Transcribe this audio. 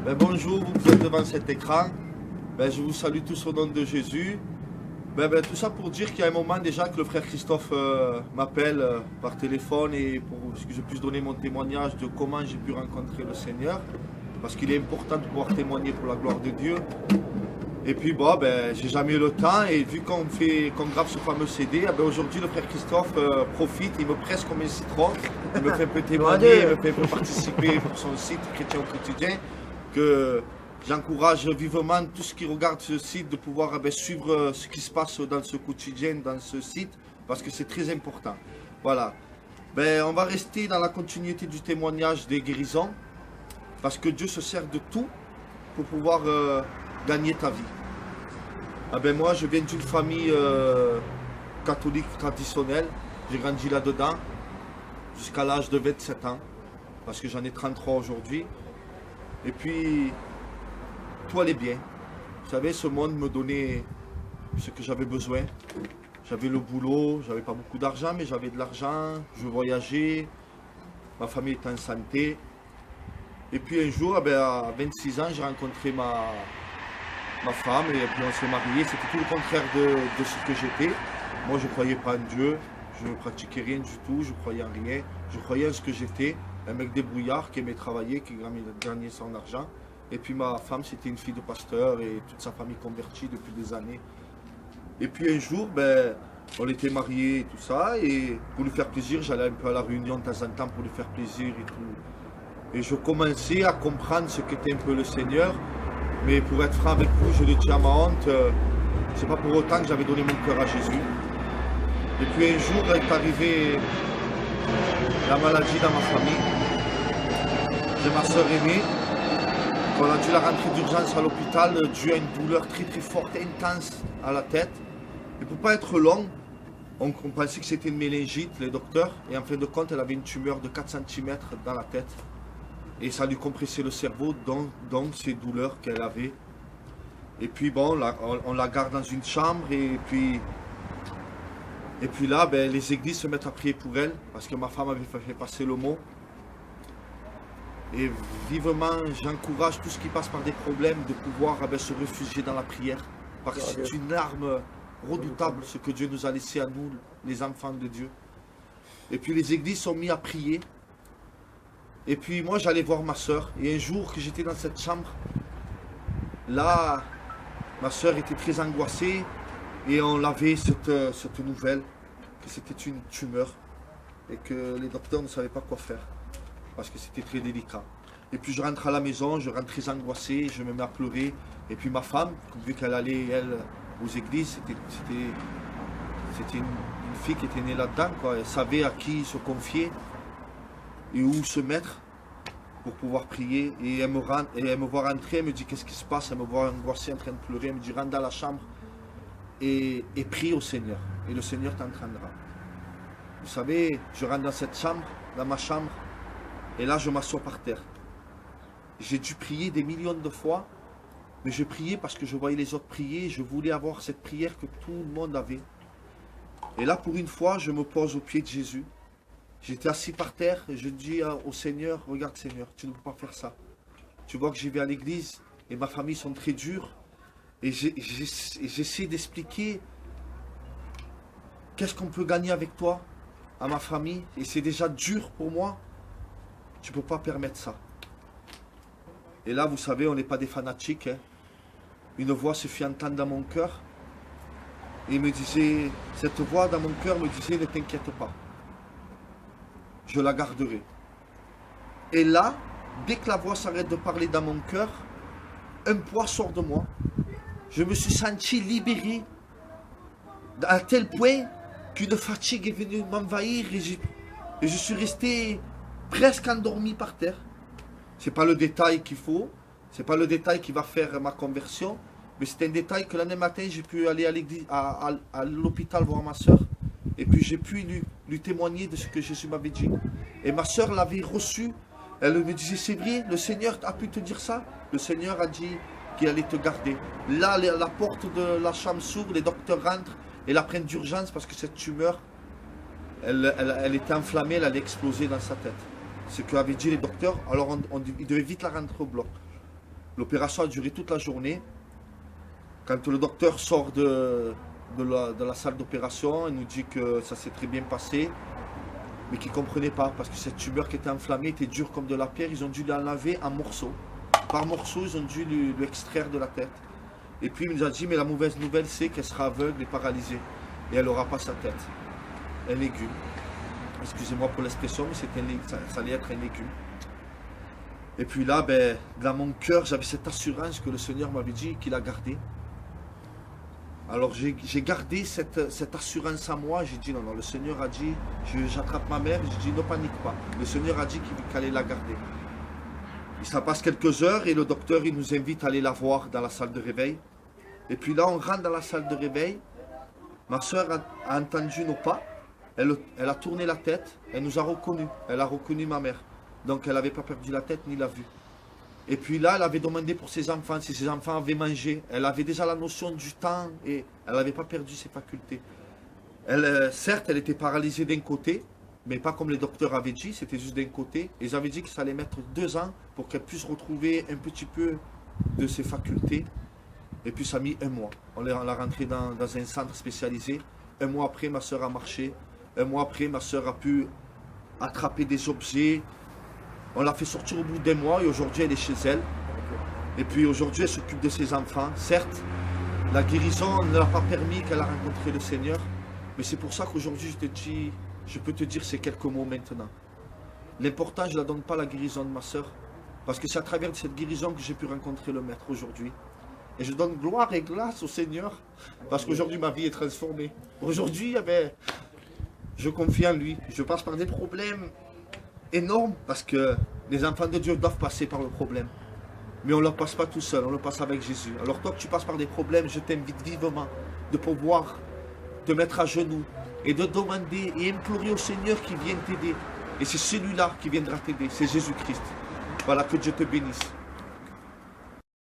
Bonjour, vous êtes devant cet écran. Je vous salue tous au nom de Jésus. Tout ça pour dire qu'il y a un moment déjà que le frère Christophe m'appelle par téléphone et pour que je puisse donner mon témoignage de comment j'ai pu rencontrer le Seigneur. Parce qu'il est important de pouvoir témoigner pour la gloire de Dieu. Et puis j'ai jamais eu le temps et vu qu'on grave ce fameux CD, aujourd'hui le frère Christophe profite, il me presse comme un citron, il me fait un peu témoigner, il me fait un peu participer pour son site Chrétien au quotidien, que j'encourage vivement tous ceux qui regardent ce site de pouvoir suivre ce qui se passe dans ce quotidien, dans ce site, parce que c'est très important. Voilà. On va rester dans la continuité du témoignage des guérisons, parce que Dieu se sert de tout pour pouvoir gagner ta vie. Moi, je viens d'une famille catholique traditionnelle. J'ai grandi là-dedans jusqu'à l'âge de 27 ans, parce que j'en ai 33 aujourd'hui. Et puis, tout allait bien. Vous savez, ce monde me donnait ce que j'avais besoin. J'avais le boulot, j'avais pas beaucoup d'argent, mais j'avais de l'argent, je voyageais, ma famille était en santé. Et puis un jour, à 26 ans, j'ai rencontré ma femme et puis on s'est mariés. C'était tout le contraire de ce que j'étais. Moi, je ne croyais pas en Dieu, je ne pratiquais rien du tout, je croyais en rien. Je croyais en ce que j'étais, un mec débrouillard qui aimait travailler, qui gagnait son argent. Et puis ma femme, c'était une fille de pasteur et toute sa famille convertie depuis des années. Et puis un jour, on était mariés et tout ça. Et pour lui faire plaisir, j'allais un peu à la réunion de temps en temps pour lui faire plaisir et tout. Et je commençais à comprendre ce qu'était un peu le Seigneur. Mais pour être franc avec vous, je le dis à ma honte, c'est pas pour autant que j'avais donné mon cœur à Jésus. Et puis un jour est arrivée la maladie dans ma famille. J'ai ma soeur aînée. On a dû la rentrer d'urgence à l'hôpital dû à une douleur très très forte, intense à la tête. Et pour pas être long, on pensait que c'était une méningite, les docteurs. Et en fin de compte, elle avait une tumeur de 4 cm dans la tête. Et ça lui compressait le cerveau, donc ces douleurs qu'elle avait. Et puis on la garde dans une chambre et puis là, les églises se mettent à prier pour elle, parce que ma femme avait fait passer le mot. Et vivement, j'encourage tout ce qui passe par des problèmes de pouvoir se réfugier dans la prière. Parce que c'est une arme redoutable, ce que Dieu nous a laissé à nous, les enfants de Dieu. Et puis les églises sont mises à prier. Et puis moi j'allais voir ma soeur, et un jour que j'étais dans cette chambre, là, ma soeur était très angoissée, et on avait cette nouvelle, que c'était une tumeur, et que les docteurs ne savaient pas quoi faire, parce que c'était très délicat. Et puis je rentre à la maison, je rentre très angoissé, je me mets à pleurer, et puis ma femme, vu qu'elle allait, elle, aux églises, c'était une fille qui était née là-dedans, quoi. Elle savait à qui se confier, et où se mettre pour pouvoir prier. Et elle me voit rentrer, elle me dit qu'est-ce qui se passe, elle me voit angoissée en train de pleurer, elle me dit rentre dans la chambre et prie au Seigneur et le Seigneur t'entendra. Vous savez, je rentre dans cette chambre, dans ma chambre, et là je m'assois par terre. J'ai dû prier des millions de fois, mais je priais parce que je voyais les autres prier, je voulais avoir cette prière que tout le monde avait. Et là pour une fois, je me pose aux pieds de Jésus. J'étais assis par terre et je dis au Seigneur, regarde Seigneur, tu ne peux pas faire ça. Tu vois que j'y vais à l'église et ma famille sont très dures. Et j'essaie d'expliquer qu'est-ce qu'on peut gagner avec toi, à ma famille. Et c'est déjà dur pour moi. Tu ne peux pas permettre ça. Et là, vous savez, on n'est pas des fanatiques. Hein. Une voix se fit entendre dans mon cœur. Et il me disait, cette voix dans mon cœur me disait, ne t'inquiète pas. Je la garderai. Et là, dès que la voix s'arrête de parler dans mon cœur, un poids sort de moi. Je me suis senti libéré à tel point qu'une fatigue est venue m'envahir et je suis resté presque endormi par terre. C'est pas le détail qu'il faut, c'est pas le détail qui va faire ma conversion, mais c'est un détail que l'année matin j'ai pu aller à l'église, à l'hôpital voir ma soeur. Et puis j'ai pu lui témoigner de ce que Jésus m'avait dit. Et ma soeur l'avait reçu. Elle me disait, c'est vrai, le Seigneur a pu te dire ça. Le Seigneur a dit qu'il allait te garder. Là, la porte de la chambre s'ouvre, les docteurs rentrent et la prennent d'urgence parce que cette tumeur, elle était enflammée, elle allait exploser dans sa tête. Ce qu'avaient dit les docteurs, alors ils devaient vite la rentrer au bloc. L'opération a duré toute la journée. Quand le docteur sort de la salle d'opération, il nous dit que ça s'est très bien passé, mais qu'il ne comprenait pas, parce que cette tumeur qui était enflammée était dure comme de la pierre. Ils ont dû l'enlever en morceaux. Par morceaux, ils ont dû l'extraire de la tête. Et puis il nous a dit, mais la mauvaise nouvelle, c'est qu'elle sera aveugle et paralysée. Et elle n'aura pas sa tête. Un légume. Excusez-moi pour l'expression, mais ça allait être un légume. Et puis là, ben, dans mon cœur, j'avais cette assurance que le Seigneur m'avait dit qu'il a gardé. Alors j'ai gardé cette assurance à moi. J'ai dit, non, non, le Seigneur a dit, j'attrape ma mère. J'ai dit, ne panique pas. Le Seigneur a dit qu'il allait la garder. Et ça passe quelques heures et le docteur, il nous invite à aller la voir dans la salle de réveil. Et puis là, on rentre dans la salle de réveil. Ma soeur a entendu nos pas. Elle a tourné la tête. Elle nous a reconnus. Elle a reconnu ma mère. Donc elle n'avait pas perdu la tête ni la vue. Et puis là, elle avait demandé pour ses enfants, si ses enfants avaient mangé. Elle avait déjà la notion du temps et elle n'avait pas perdu ses facultés. Certes, elle était paralysée d'un côté, mais pas comme les docteurs avaient dit, c'était juste d'un côté. Et ils avaient dit que ça allait mettre 2 ans pour qu'elle puisse retrouver un petit peu de ses facultés. Et puis ça a mis 1 mois. On l'a rentrée dans un centre spécialisé. 1 mois après, ma soeur a marché. 1 mois après, ma soeur a pu attraper des objets. On l'a fait sortir au bout d'1 mois et aujourd'hui elle est chez elle. Et puis aujourd'hui elle s'occupe de ses enfants. Certes, la guérison ne l'a pas permis qu'elle a rencontré le Seigneur. Mais c'est pour ça qu'aujourd'hui je peux te dire ces quelques mots maintenant. L'important, je ne la donne pas la guérison de ma soeur. Parce que c'est à travers cette guérison que j'ai pu rencontrer le Maître aujourd'hui. Et je donne gloire et grâce au Seigneur. Parce qu'aujourd'hui ma vie est transformée. Aujourd'hui, je confie en lui. Je passe par des problèmes énorme parce que les enfants de Dieu doivent passer par le problème. Mais on ne le passe pas tout seul, on le passe avec Jésus. Alors toi que tu passes par des problèmes, je t'invite vivement de pouvoir te mettre à genoux et de demander et implorer au Seigneur qui vienne t'aider. Et c'est celui-là qui viendra t'aider, c'est Jésus-Christ. Voilà, que Dieu te bénisse.